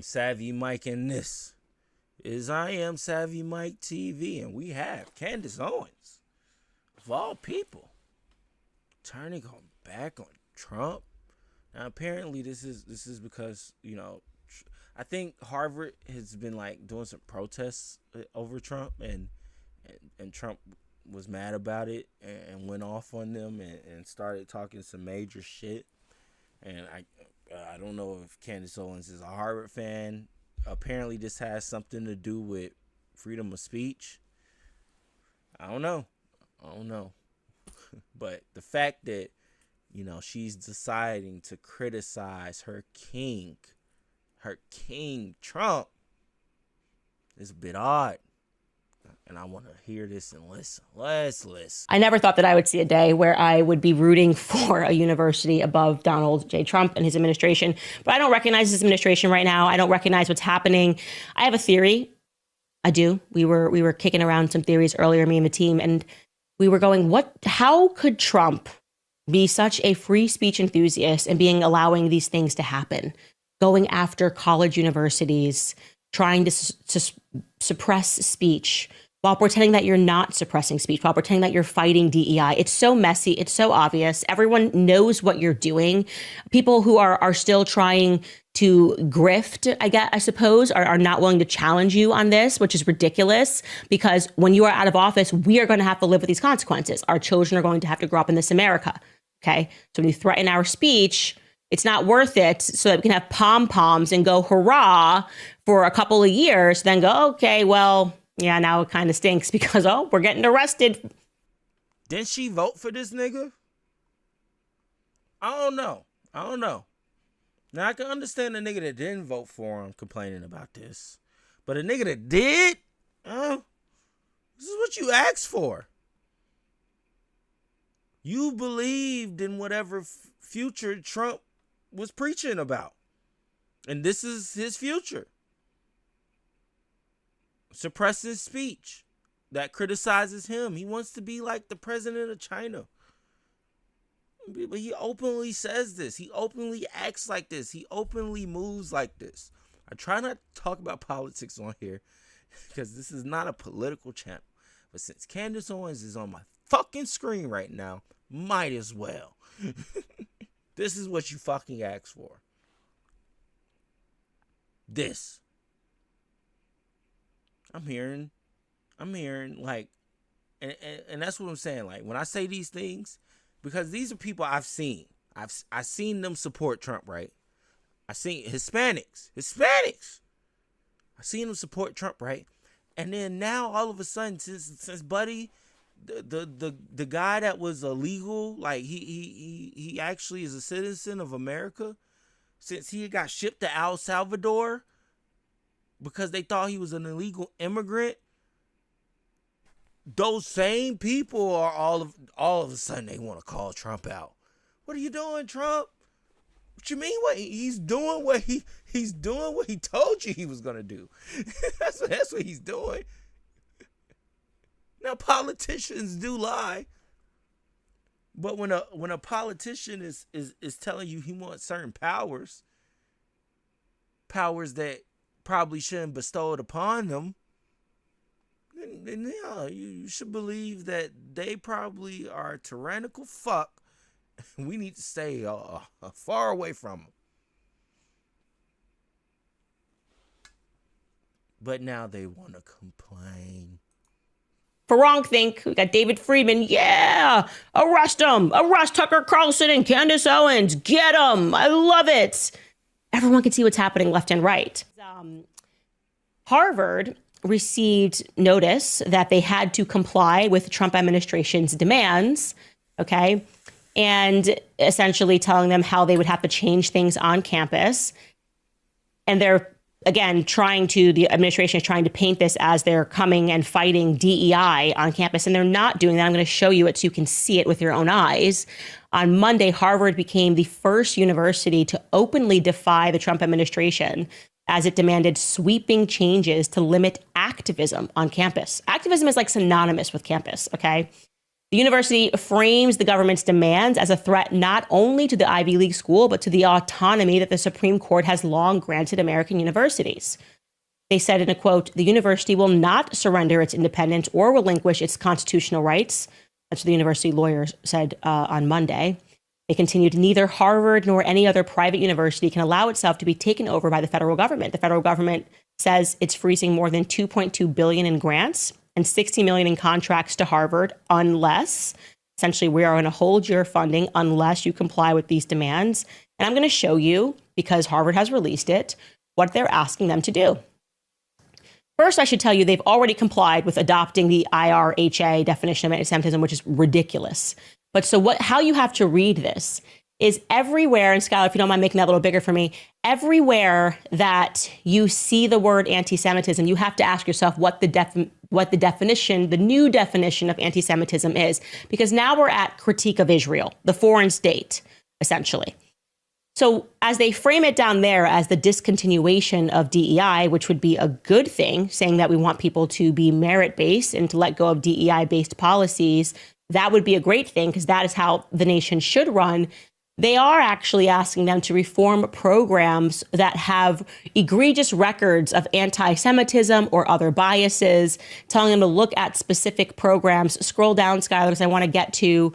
am Savvy Mike, and this is I Am Savvy Mike TV, and we have Candace Owens, of all people, turning back on Trump. Now, apparently, this is because, you know, I think Harvard has been like doing some protests over Trump, and Trump was mad about it and went off on them and started talking some major shit. And I don't know if Candace Owens is a Harvard fan. Apparently, this has something to do with freedom of speech. I don't know. But the fact that, you know, she's deciding to criticize her king Trump, is a bit odd. And I want to hear this and listen. Let's listen. I never thought that I would see a day where I would be rooting for a university above Donald J. Trump and his administration. But I don't recognize his administration right now. I don't recognize what's happening. I have a theory. I do. We were kicking around some theories earlier, me and the team, and we were going, how could Trump be such a free speech enthusiast and allowing these things to happen? Going after college universities, trying to suppress speech, while pretending that you're not suppressing speech, while pretending that you're fighting DEI. It's so messy. It's so obvious. Everyone knows what you're doing. People who are still trying to grift, I suppose, are not willing to challenge you on this, which is ridiculous, because when you are out of office, we are going to have to live with these consequences. Our children are going to have to grow up in this America. Okay. So when you threaten our speech, it's not worth it so that we can have pom-poms and go hurrah for a couple of years, then go, okay, well, yeah, now it kind of stinks because, we're getting arrested. Didn't she vote for this nigga? I don't know. Now, I can understand the nigga that didn't vote for him complaining about this. But a nigga that did? This is what you asked for. You believed in whatever future Trump was preaching about. And this is his future. Suppressing speech that criticizes him. He wants to be like the president of China. But he openly says this. He openly acts like this. He openly moves like this. I try not to talk about politics on here because this is not a political channel. But since Candace Owens is on my fucking screen right now, might as well. This is what you fucking asked for. This. I'm hearing like, and that's what I'm saying. Like, when I say these things, because these are people I've seen. I've seen them support Trump, right? I seen Hispanics. I seen them support Trump, right? And then now all of a sudden, since Buddy, the guy that was illegal, like he actually is a citizen of America, since he got shipped to El Salvador because they thought he was an illegal immigrant, those same people are all of a sudden they want to call Trump out. What are you doing, Trump? What you mean? What he's doing? He's doing what he told you he was gonna do. That's what he's doing. Now, politicians do lie, but when a politician is telling you he wants certain powers that probably shouldn't bestow it upon them, then yeah, you should believe that they probably are a tyrannical fuck. We need to stay far away from them. But now they want to complain. For wrongthink, we got David Friedman. Yeah, arrest him. Arrest Tucker Carlson and Candace Owens. Get them. I love it. Everyone can see what's happening left and right. Harvard received notice that they had to comply with the Trump administration's demands, okay, and essentially telling them how they would have to change things on campus. And they're, again, the administration is trying to paint this as they're coming and fighting DEI on campus, and they're not doing that. I'm going to show you it so you can see it with your own eyes. On Monday, Harvard became the first university to openly defy the Trump administration as it demanded sweeping changes to limit activism on campus. Activism is like synonymous with campus, okay? The university frames the government's demands as a threat not only to the Ivy League school, but to the autonomy that the Supreme Court has long granted American universities. They said in a quote, "The university will not surrender its independence or relinquish its constitutional rights." That's what the university lawyers said on Monday. They continued, "Neither Harvard nor any other private university can allow itself to be taken over by the federal government." The federal government says it's freezing more than $2.2 billion in grants and $60 million in contracts to Harvard unless, essentially, we are going to hold your funding unless you comply with these demands. And I'm going to show you, because Harvard has released it, what they're asking them to do. First, I should tell you they've already complied with adopting the IRHA definition of anti-Semitism, which is ridiculous. But so how you have to read this is everywhere, and Skylar, if you don't mind making that a little bigger for me, everywhere that you see the word anti-Semitism, you have to ask yourself what the definition, the new definition of anti-Semitism is, because now we're at critique of Israel, the foreign state, essentially. So as they frame it down there as the discontinuation of DEI, which would be a good thing, saying that we want people to be merit-based and to let go of DEI-based policies, that would be a great thing because that is how the nation should run. They are actually asking them to reform programs that have egregious records of anti-Semitism or other biases, telling them to look at specific programs. Scroll down, Skylar, because I want to get to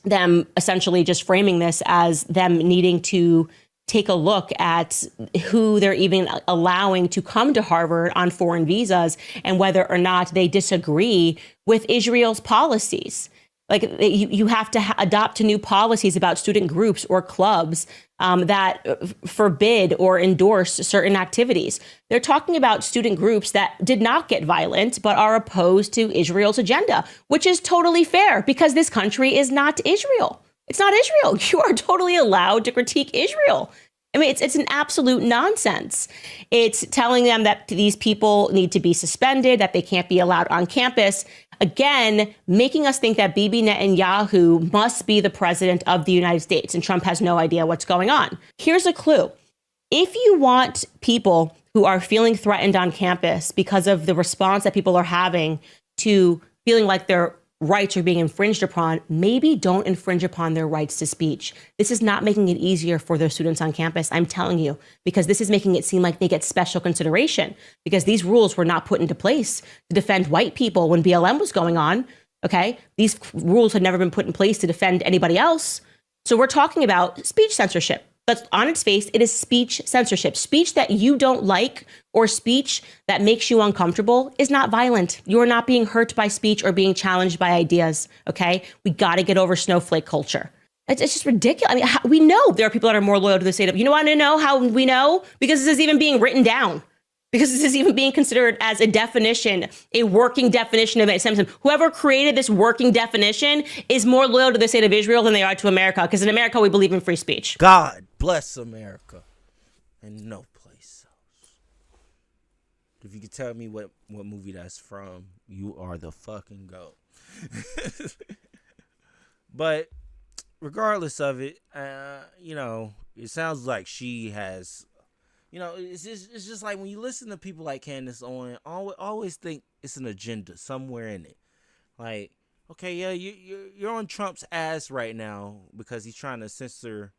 them essentially just framing this as them needing to take a look at who they're even allowing to come to Harvard on foreign visas and whether or not they disagree with Israel's policies. Like you have to adopt new policies about student groups or clubs that forbid or endorse certain activities. They're talking about student groups that did not get violent, but are opposed to Israel's agenda, which is totally fair because this country is not Israel. It's not Israel. You are totally allowed to critique Israel. I mean, it's an absolute nonsense. It's telling them that these people need to be suspended, that they can't be allowed on campus. Again, making us think that Bibi Netanyahu must be the president of the United States and Trump has no idea what's going on. Here's a clue. If you want people who are feeling threatened on campus because of the response that people are having to feeling like their rights are being infringed upon, maybe don't infringe upon their rights to speech. This is not making it easier for their students on campus, I'm telling you, because this is making it seem like they get special consideration because these rules were not put into place to defend white people when BLM was going on, okay? These rules had never been put in place to defend anybody else. So we're talking about speech censorship. But on its face, it is speech censorship. Speech that you don't like or speech that makes you uncomfortable is not violent. You are not being hurt by speech or being challenged by ideas, okay? We got to get over snowflake culture. It's just ridiculous. I mean, we know there are people that are more loyal to the state of, you want to know how we know? Because this is even being written down. Because this is even being considered as a definition, a working definition of anti-Semitism. Whoever created this working definition is more loyal to the state of Israel than they are to America. Because in America, we believe in free speech. God bless America and no place else. If you could tell me what movie that's from, you are the fucking GOAT. But regardless of it, it sounds like she has... it's just like when you listen to people like Candace Owen, always think it's an agenda somewhere in it. Like, okay, yeah, you're on Trump's ass right now because he's trying to censor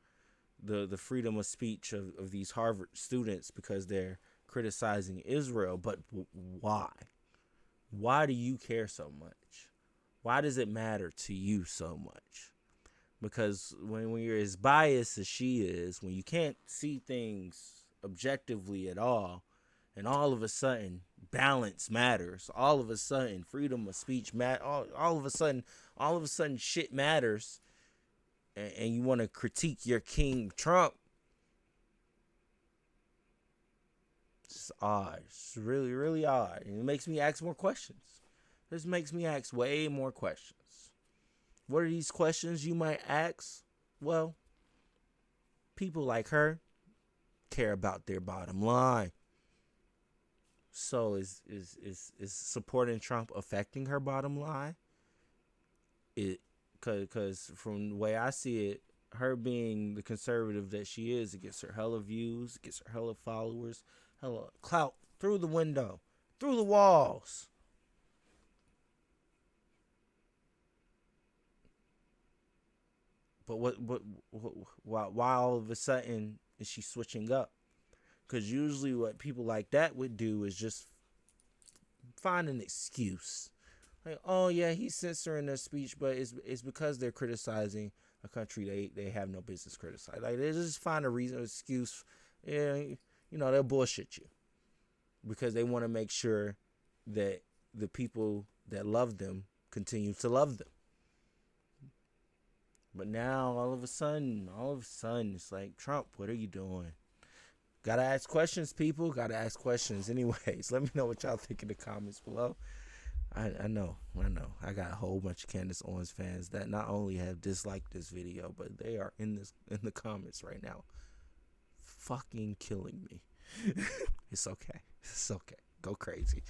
the freedom of speech of these Harvard students because they're criticizing Israel. But why? Why do you care so much? Why does it matter to you so much? Because when you're as biased as she is, when you can't see things objectively at all, and all of a sudden balance matters, all of a sudden freedom of speech all of a sudden shit matters, and you want to critique your king Trump. It's odd. It's really, really odd, and it makes me ask more questions. This makes me ask way more questions. What are these questions you might ask? Well, people like her care about their bottom line. So is supporting Trump affecting her bottom line? Because from the way I see it, her being the conservative that she is, it gets her hella views, it gets her hella followers, hella clout through the window, through the walls. But why all of a sudden is she switching up? Because usually what people like that would do is just find an excuse. Like, oh yeah, he's censoring their speech, but it's because they're criticizing a country they have no business criticizing. Like, they just find a reason, an excuse. Yeah, they'll bullshit you because they want to make sure that the people that love them continue to love them. But now all of a sudden, it's like, Trump, what are you doing? Gotta ask questions, people. Gotta ask questions. Anyways, let me know what y'all think in the comments below. I know. I got a whole bunch of Candace Owens fans that not only have disliked this video, but they are in the comments right now, fucking killing me. It's okay. It's okay. Go crazy.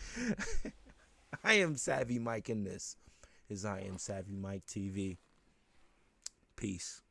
I am Savvy Mike, and this is I Am Savvy Mike TV. Peace.